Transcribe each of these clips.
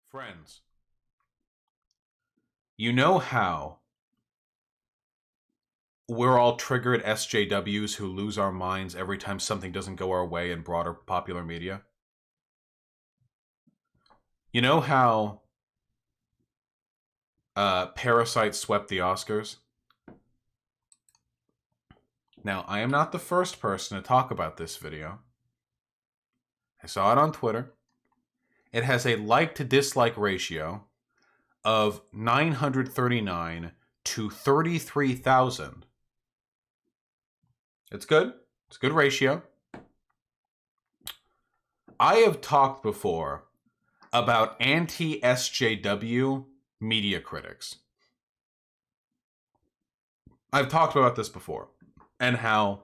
Friends, you know how we're all triggered SJWs who lose our minds every time something doesn't go our way in broader popular media? You know how Parasite swept the Oscars? Now, I am not the first person to talk about this video. I saw it on Twitter. It has a like to dislike ratio of 939 to 33,000. It's good. It's a good ratio. I have talked before about anti-SJW media critics. I've talked about this before, and how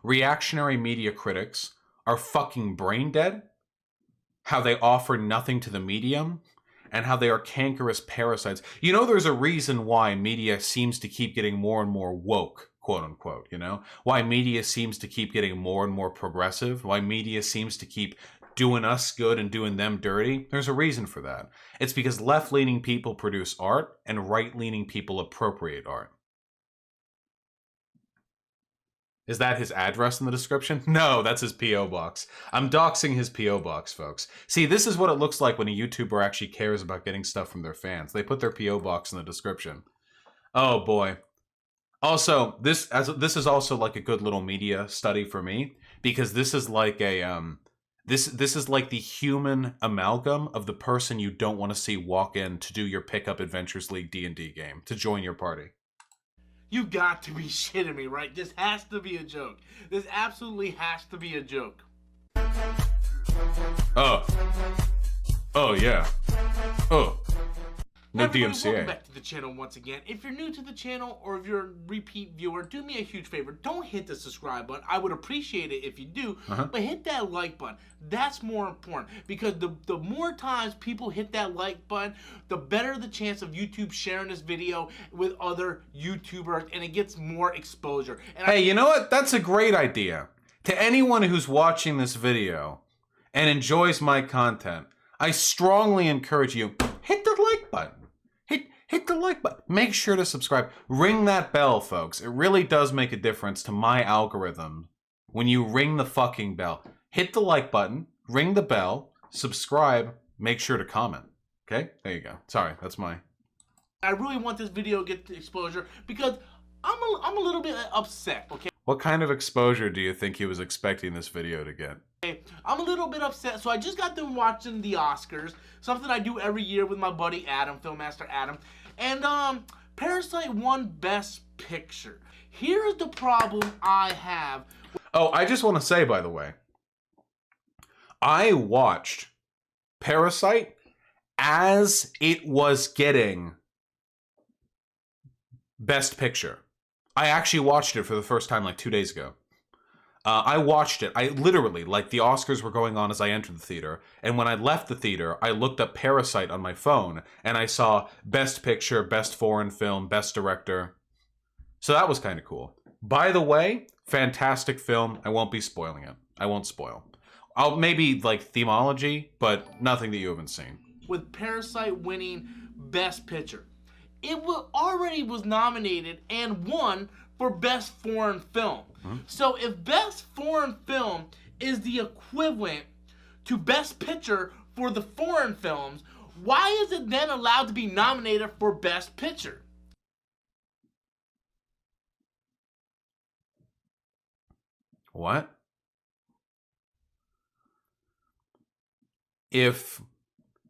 reactionary media critics are fucking brain dead, how they offer nothing to the medium, and how they are cankerous parasites. You know, there's a reason why media seems to keep getting more and more woke, quote unquote, you know? Why media seems to keep getting more and more progressive, why media seems to keep doing us good and doing them dirty. There's a reason for that. It's because left-leaning people produce art and right-leaning people appropriate art. Is that his address in the description? No, that's his P.O. box. I'm doxing his P.O. box, folks. See, this is what it looks like when a YouTuber actually cares about getting stuff from their fans. They put their P.O. box in the description. Oh, boy. Also, this is also like a good little media study for me, because this is like a this is like the human amalgam of the person you don't want to see walk in to do your Pickup Adventures League D&D game, to join your party. You got to be shitting me, right? This has to be a joke. This absolutely has to be a joke. Oh. Oh, yeah. Oh. No DMCA. Welcome back to the channel once again. If you're new to the channel or if you're a repeat viewer, do me a huge favor. Don't hit the subscribe button. I would appreciate it if you do, but hit that like button. That's more important, because the more times people hit that like button, the better the chance of YouTube sharing this video with other YouTubers, and it gets more exposure. And hey, you know what? That's a great idea. To anyone who's watching this video and enjoys my content, I strongly encourage you, hit the like button. Hit the like button. Make sure to subscribe. Ring that bell, folks. It really does make a difference to my algorithm when you ring the fucking bell. Hit the like button, ring the bell, subscribe, make sure to comment. Okay? There you go. Sorry, that's my... I really want this video to get the exposure because I'm a little bit upset, okay? What kind of exposure do you think he was expecting this video to get? I'm a little bit upset. So I just got done watching the Oscars, something I do every year with my buddy Adam, Filmmaster Adam. And Parasite won Best Picture. Here's the problem I have. Oh, I just want to say, by the way, I watched Parasite as it was getting Best Picture. I actually watched it for the first time like 2 days ago. I watched it. I literally, like, the Oscars were going on as I entered the theater. And when I left the theater, I looked up Parasite on my phone. And I saw Best Picture, Best Foreign Film, Best Director. So that was kind of cool. By the way, fantastic film. I won't be spoiling it. I won't spoil. I'll maybe, like, themology, but nothing that you haven't seen. With Parasite winning Best Picture. It already was nominated and won for Best Foreign Film. So if Best Foreign Film is the equivalent to Best Picture for the foreign films, why is it then allowed to be nominated for Best Picture? What? If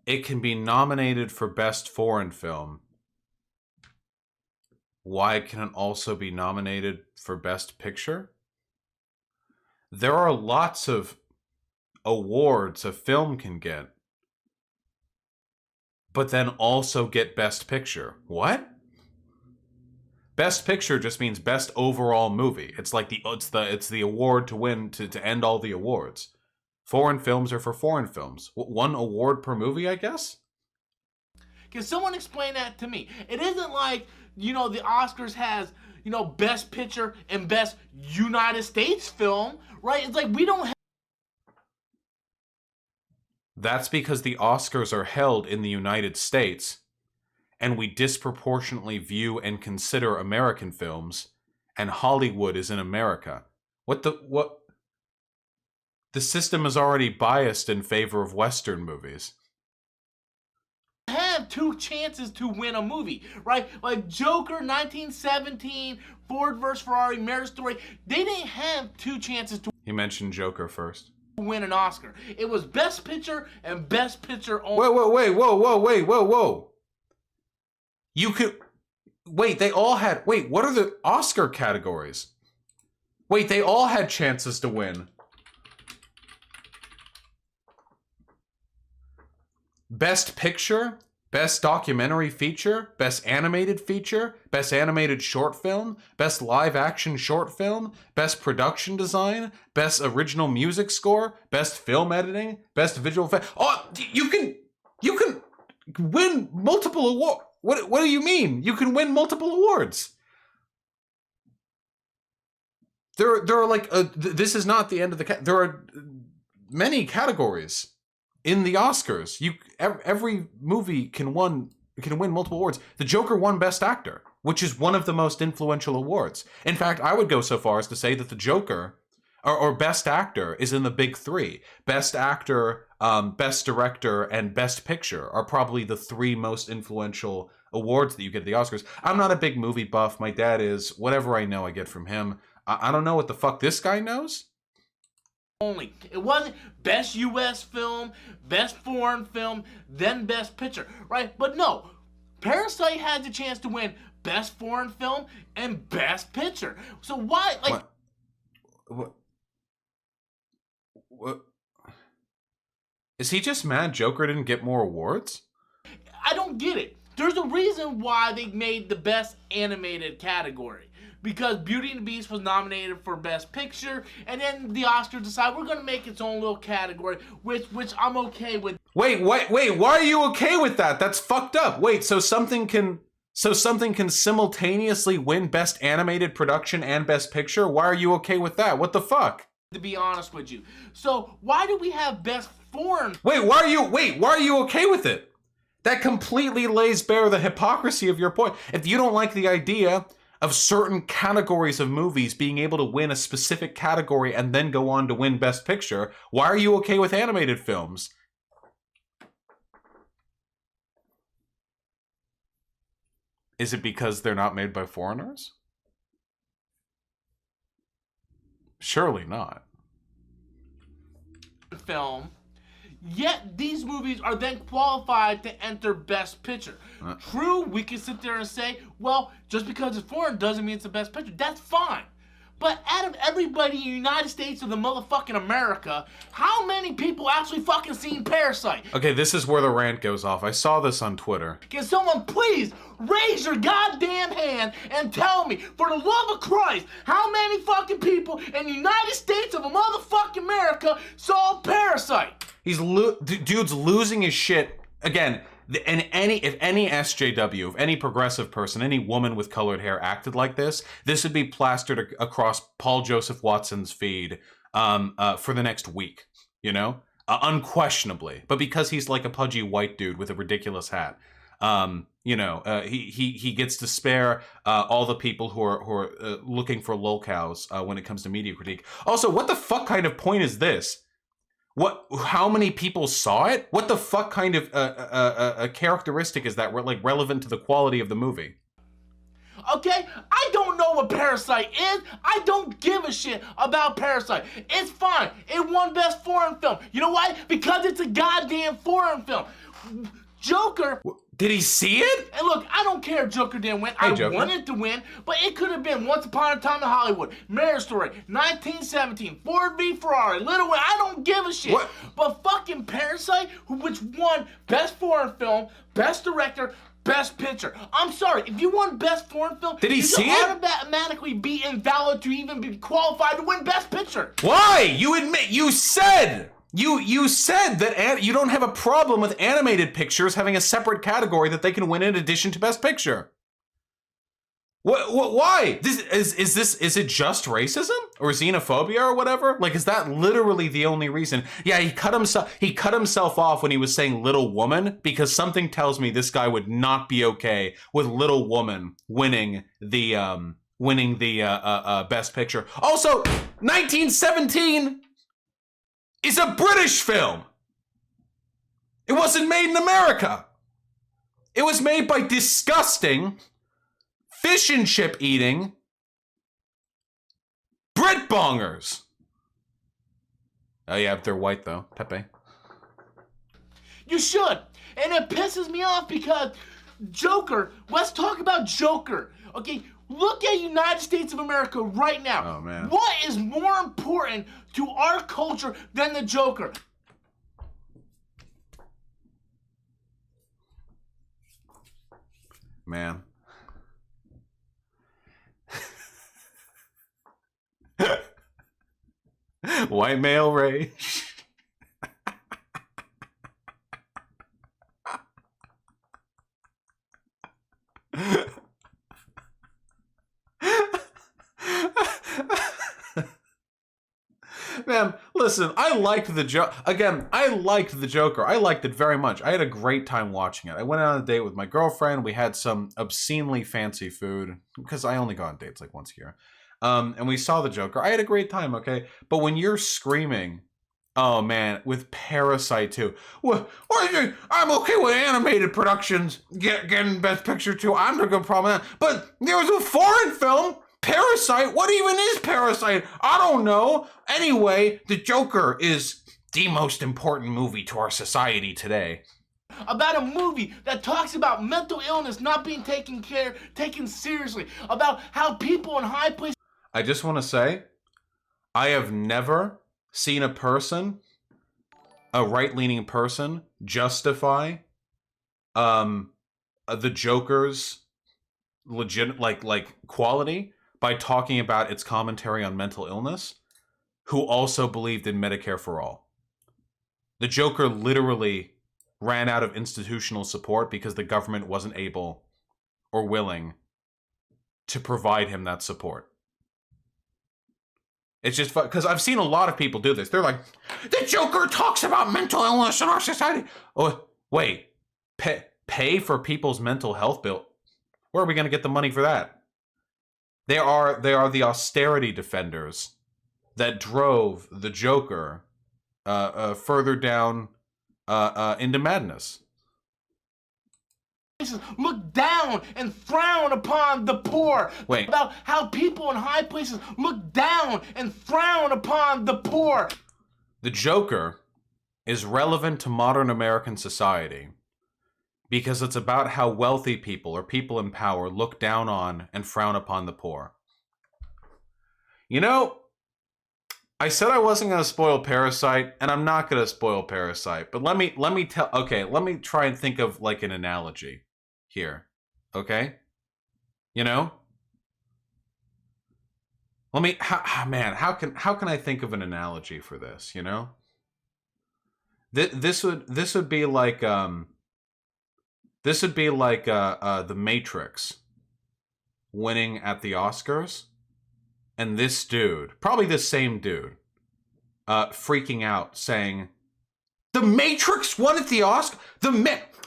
it can be nominated for Best Foreign Film, why can it also be nominated for Best Picture? There are lots of awards a film can get, but then also get Best Picture. What? Best Picture just means best overall movie. It's like it's the award to win to end all the awards. Foreign films are for foreign films. One award per movie, I guess? Can someone explain that to me? It isn't like, you know, the Oscars has, you know, Best Picture and Best United States Film, right? It's like we don't have... That's because the Oscars are held in the United States, and we disproportionately view and consider American films, and Hollywood is in America. What? The system is already biased in favor of Western movies. Have two chances to win a movie, right? Like Joker, 1917, Ford vs. Ferrari, Marriage Story. They didn't have two chances to He mentioned Joker first. win an Oscar. It was Best Picture and Best Picture only. Wait, whoa. You could... Wait, they all had... Wait, what are the Oscar categories? Wait, they all had chances to win. Best Picture, Best Documentary Feature, Best Animated Feature, Best Animated Short Film, Best Live Action Short Film, Best Production Design, Best Original Music Score, Best Film Editing, Best Visual Effects. Oh, you can win multiple awards. What do you mean? You can win multiple awards. There are like this is not the end of the there are many categories in the Oscars. Every movie can win multiple awards. The Joker won Best Actor, which is one of the most influential awards. In fact, I would go so far as to say that the Joker or Best Actor is in the big three. Best Actor, Best Director, and Best Picture are probably the three most influential awards that you get at the Oscars. I'm not a big movie buff. My dad is. Whatever I know, I get from him. I don't know what the fuck this guy knows. Only. It wasn't Best U.S. Film, Best Foreign Film, then Best Picture, right? But no, Parasite had the chance to win Best Foreign Film and Best Picture. So why, like... What? Is he just mad Joker didn't get more awards? I don't get it. There's a reason why they made the Best Animated category. Because Beauty and the Beast was nominated for Best Picture, and then the Oscars decided we're gonna make its own little category, which I'm okay with. Wait, why are you okay with that? That's fucked up. Wait, so something can simultaneously win Best Animated Production and Best Picture? Why are you okay with that? What the fuck? To be honest with you. So why do we have Best Foreign? Why are you okay with it? That completely lays bare the hypocrisy of your point. If you don't like the idea of certain categories of movies being able to win a specific category and then go on to win Best Picture, why are you okay with animated films? Is it because they're not made by foreigners? Surely not. Film. Yet these movies are then qualified to enter Best Picture. True, we can sit there and say, well, just because it's foreign doesn't mean it's the Best Picture. That's fine. But out of everybody in the United States or the motherfucking America, how many people actually fucking seen Parasite? Okay, this is where the rant goes off. I saw this on Twitter. Can someone please raise your goddamn hand and tell me, for the love of Christ, how many fucking people in the United States of motherfucking America saw Parasite? Dude's losing his shit. Again, if any SJW, if any progressive person, any woman with colored hair acted like this would be plastered across Paul Joseph Watson's feed for the next week, you know? Unquestionably. But because he's like a pudgy white dude with a ridiculous hat, he gets to spare all the people who are looking for lolcows when it comes to media critique. Also, what the fuck kind of point is this? How many people saw it? What the fuck kind of a characteristic is that relevant to the quality of the movie? Okay? I don't know what Parasite is. I don't give a shit about Parasite. It's fine. It won Best Foreign Film. You know why? Because it's a goddamn foreign film. Joker... Did he see it? And look, I don't care if Joker didn't win. I wanted to win, but it could have been Once Upon a Time in Hollywood, Marriage Story, 1917, Ford v Ferrari, Little Women. I don't give a shit. What? But fucking Parasite, which won Best Foreign Film, Best Director, Best Picture. I'm sorry, if you won Best Foreign Film, did he see it? You should automatically be invalid to even be qualified to win Best Picture. Why? You said that you don't have a problem with animated pictures having a separate category that they can win in addition to Best Picture. Why? Is it just racism or xenophobia or whatever? Like, is that literally the only reason? Yeah, he cut himself off when he was saying little woman, because something tells me this guy would not be okay with little woman winning the best picture. Also, 1917 is a British film. It wasn't made in America. It was made by disgusting, fish and chip eating Brit bongers. Oh yeah, they're white though. Pepe. You should. And it pisses me off because Joker, let's talk about Joker. Okay, look at United States of America right now. Oh man. What is more important to our culture than the Joker? Man. White male rage. Man, listen, I liked the Joker. Again, I liked the Joker. I liked it very much. I had a great time watching it. I went on a date with my girlfriend. We had some obscenely fancy food, because I only go on dates like once a year. And we saw the Joker. I had a great time, okay? But when you're screaming, oh man, with Parasite too. I'm okay with animated productions getting Best Picture too. I'm not gonna problem with that. But there was a foreign film, Parasite. What even is Parasite? I don't know. Anyway, the Joker is the most important movie to our society today. About a movie that talks about mental illness not being taken seriously. About how people in high places. I just want to say, I have never seen a person, a right-leaning person, justify the Joker's legit like quality by talking about its commentary on mental illness, who also believed in Medicare for all. The Joker literally ran out of institutional support because the government wasn't able or willing to provide him that support. It's just because I've seen a lot of people do this. They're like, the Joker talks about mental illness in our society. Oh, wait, pay for people's mental health bill. Where are we going to get the money for that? They are the austerity defenders that drove the Joker further down into madness. Look down and frown upon the poor. Wait. About how people in high places look down and frown upon the poor. The Joker is relevant to modern American society because it's about how wealthy people or people in power look down on and frown upon the poor. You know, I said I wasn't going to spoil Parasite, and I'm not going to spoil Parasite, but let me try and think of like an analogy here, okay? You know? How can I think of an analogy for this, you know? This would be like The Matrix winning at the Oscars, and this dude, probably the same dude, freaking out saying, "The Matrix won at the Oscar?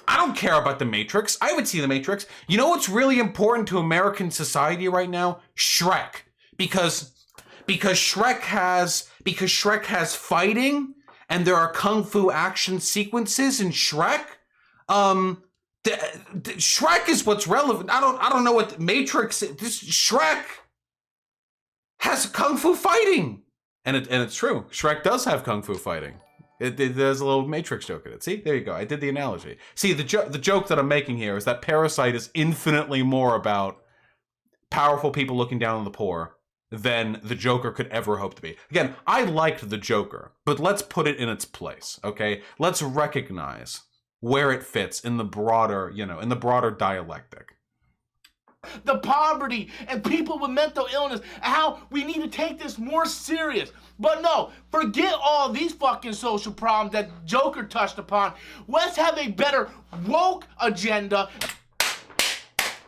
I don't care about The Matrix. I would see The Matrix. You know what's really important to American society right now? Shrek. Because Shrek has fighting, and there are kung fu action sequences in Shrek. Shrek is what's relevant. I don't know what the Matrix is. This Shrek has kung fu fighting, and it's true. Shrek does have kung fu fighting. There's a little Matrix joke in it. See, there you go. I did the analogy. See, the joke that I'm making here is that Parasite is infinitely more about powerful people looking down on the poor than the Joker could ever hope to be. Again, I liked the Joker, but let's put it in its place, okay? Let's recognize where it fits in the broader, dialectic. The poverty and people with mental illness, and how we need to take this more serious. But no, forget all these fucking social problems that Joker touched upon. Let's have a better woke agenda.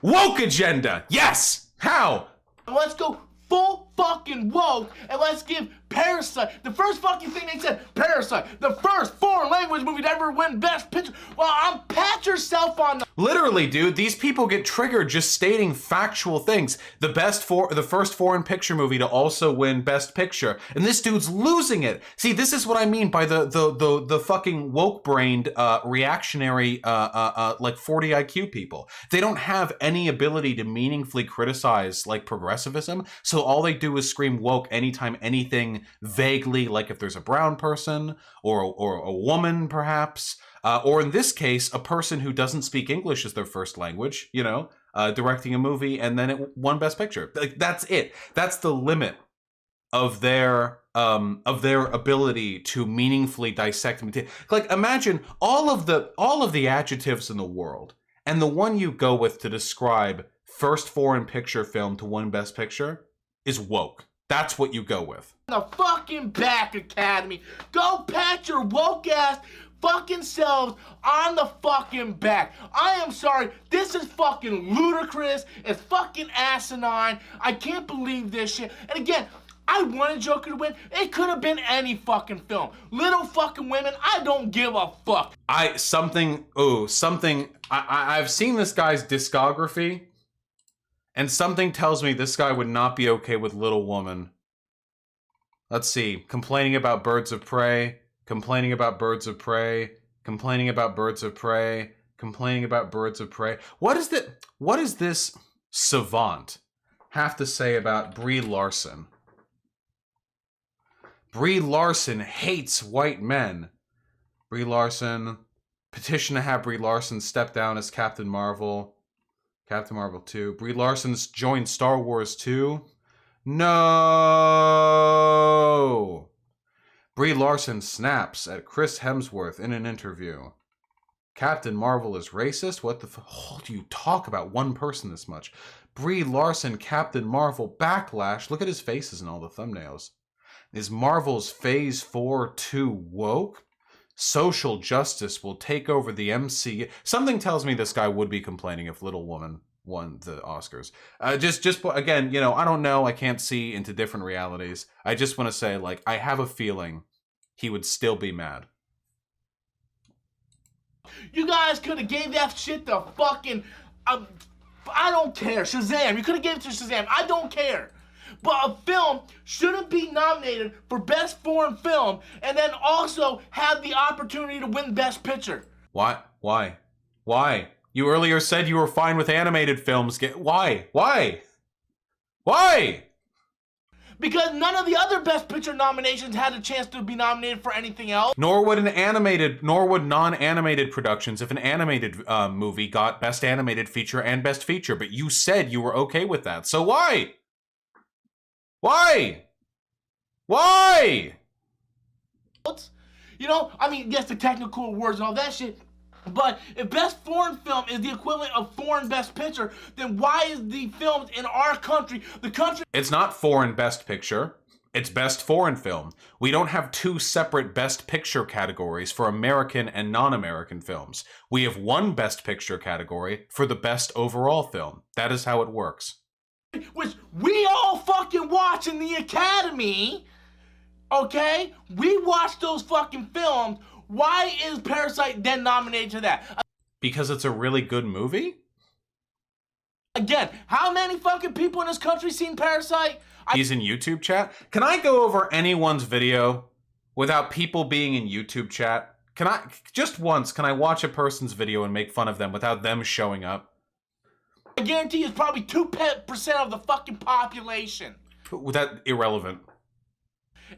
Woke agenda, yes! How? Let's go full fucking woke and let's give Parasite, the first fucking thing they said, Parasite, the first foreign language movie to ever win Best Picture. Well, pat yourself on the... Literally, dude, these people get triggered just stating factual things. The first foreign picture movie to also win Best Picture, and this dude's losing it. See, this is what I mean by the fucking woke-brained, reactionary, like 40 IQ people. They don't have any ability to meaningfully criticize like progressivism, so all they do is scream woke anytime anything vaguely, like if there's a brown person or a woman, perhaps. Or in this case, a person who doesn't speak English as their first language, you know, directing a movie, and then it won Best Picture. Like, that's it. That's the limit of their ability to meaningfully dissect. Like, imagine all of the adjectives in the world, and the one you go with to describe first foreign picture film to win Best Picture is woke. That's what you go with. The fucking back, Academy. Go pat your woke ass fucking selves on the fucking back. I am sorry, this is fucking ludicrous. It's fucking asinine. I can't believe this shit. And again, I wanted Joker to win. It could have been any fucking film. Little fucking Women, I don't give a fuck. I've seen this guy's discography, and something tells me this guy would not be okay with Little Woman. Let's see. Complaining about Birds of Prey. Complaining about Birds of Prey. Complaining about Birds of Prey. Complaining about Birds of Prey. What does this savant have to say about Brie Larson? Brie Larson hates white men. Brie Larson. Petition to have Brie Larson step down as Captain Marvel. Captain Marvel 2. Brie Larson's joined Star Wars 2. No! Brie Larson snaps at Chris Hemsworth in an interview. Captain Marvel is racist? What the f- do you talk about one person this much? Brie Larson, Captain Marvel, backlash. Look at his faces in all the thumbnails. Is Marvel's Phase 4 too woke? Social justice will take over the MCU. Something tells me this guy would be complaining if Little Woman won the Oscars. Just again, you know, I don't know. I can't see into different realities. I just want to say, like, I have a feeling he would still be mad. You guys could have gave that shit to fucking, I don't care, Shazam. You could have gave it to Shazam. I don't care. But a film shouldn't be nominated for Best Foreign Film and then also have the opportunity to win Best Picture. Why? You earlier said you were fine with animated films. Why? Because none of the other Best Picture nominations had a chance to be nominated for anything else. Nor would non-animated productions if an animated movie got Best Animated Feature and Best Feature. But you said you were okay with that. So why? You know, I mean, yes, the technical awards and all that shit. But if Best Foreign Film is the equivalent of Foreign Best Picture, then why is the films in our country, the country... It's not Foreign Best Picture. It's Best Foreign Film. We don't have two separate Best Picture categories for American and non-American films. We have one Best Picture category for the Best Overall Film. That is how it works. Which we all fucking watch in the Academy, okay? We watch those fucking films. Why is Parasite then nominated to that? Because it's a really good movie? Again, how many fucking people in this country seen Parasite? He's in YouTube chat? Can I go over anyone's video without people being in YouTube chat? Can I, just once, can I watch a person's video and make fun of them without them showing up? I guarantee it's probably 2% of the fucking population. That irrelevant.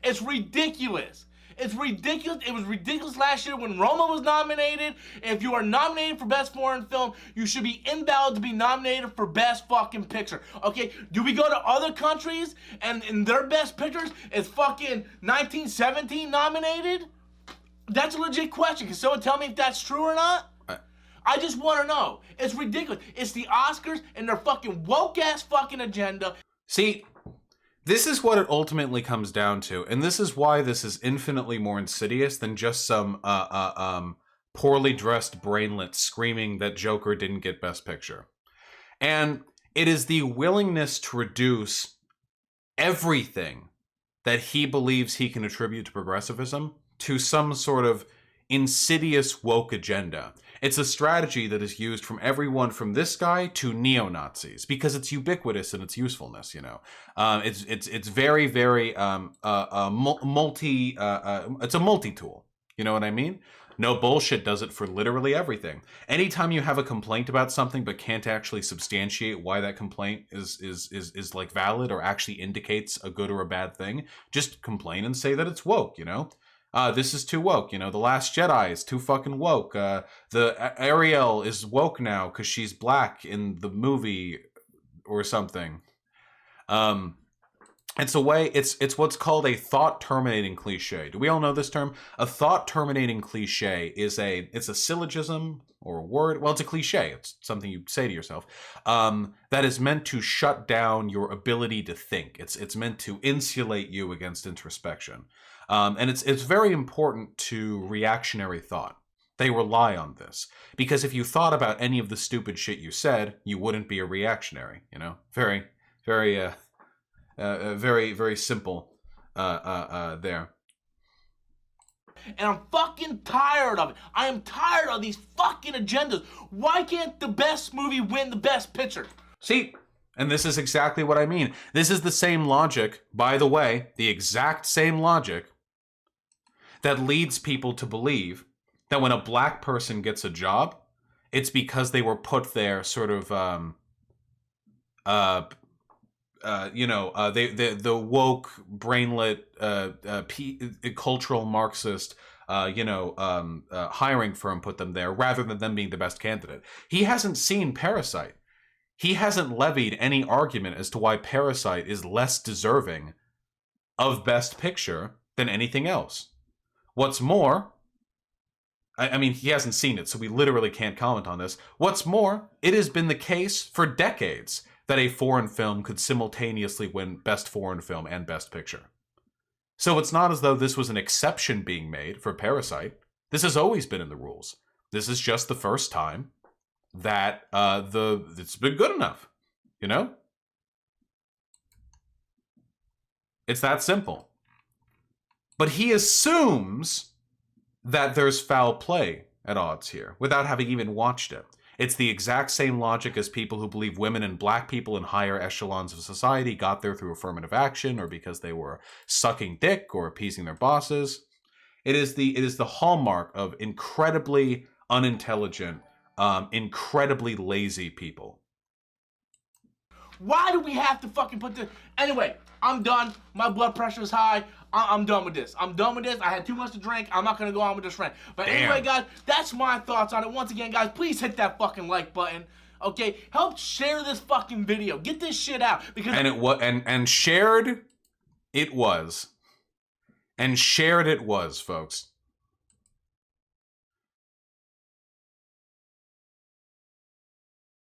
It's ridiculous. It's ridiculous. It was ridiculous last year when Roma was nominated. If you are nominated for Best Foreign Film, you should be invalid to be nominated for Best fucking Picture. Okay, do we go to other countries and in their Best Pictures is fucking 1917 nominated? That's a legit question. Can someone tell me if that's true or not? I just want to know. It's ridiculous. It's the Oscars and their fucking woke-ass fucking agenda. See, this is what it ultimately comes down to, and this is why this is infinitely more insidious than just some poorly dressed brainlet screaming that Joker didn't get Best Picture. And It is the willingness to reduce everything that he believes he can attribute to progressivism to some sort of insidious woke agenda. It's a strategy that is used from everyone from this guy to neo-Nazis because it's ubiquitous in its usefulness. You know, it's very very multi. It's a multi-tool. You know what I mean? No bullshit does it for literally everything. Anytime you have a complaint about something but can't actually substantiate why that complaint is like valid or actually indicates a good or a bad thing, just complain and say that it's woke, you know? This is too woke, you know? The Last Jedi is too fucking woke. The Ariel is woke now because she's black in the movie or something. It's a way, it's what's called a thought-terminating cliche. Do we all know this term? A thought-terminating cliche is it's a syllogism or a word. Well, it's a cliche. It's something you say to yourself that is meant to shut down your ability to think. It's meant to insulate you against introspection. And it's very important to reactionary thought. They rely on this. Because if you thought about any of the stupid shit you said, you wouldn't be a reactionary, you know? Very, very... very, very simple there. And I'm fucking tired of it. I am tired of these fucking agendas. Why can't the best movie win the best picture? See, and this is exactly what I mean. This is the same logic, by the way, the exact same logic that leads people to believe that when a black person gets a job, it's because they were put there sort of the woke, brainlet, cultural Marxist, hiring firm put them there rather than them being the best candidate. He hasn't seen Parasite. He hasn't levied any argument as to why Parasite is less deserving of Best Picture than anything else. What's more, I mean, he hasn't seen it, so we literally can't comment on this. What's more, it has been the case for decades that a foreign film could simultaneously win Best Foreign Film and Best Picture. So it's not as though this was an exception being made for Parasite. This has always been in the rules. This is just the first time that it's been good enough, you know? It's that simple. But he assumes that there's foul play at odds here without having even watched it. It's the exact same logic as people who believe women and black people in higher echelons of society got there through affirmative action or because they were sucking dick or appeasing their bosses. It is the hallmark of incredibly unintelligent, incredibly lazy people. Why do we have to fucking put this? Anyway, I'm done. My blood pressure is high. I'm done with this. I'm done with this. I had too much to drink. I'm not going to go on with this rant. But anyway, guys, that's my thoughts on it. Once again, guys, please hit that fucking like button. Okay? Help share this fucking video. Get this shit out. Because and shared it was. And shared it was, folks.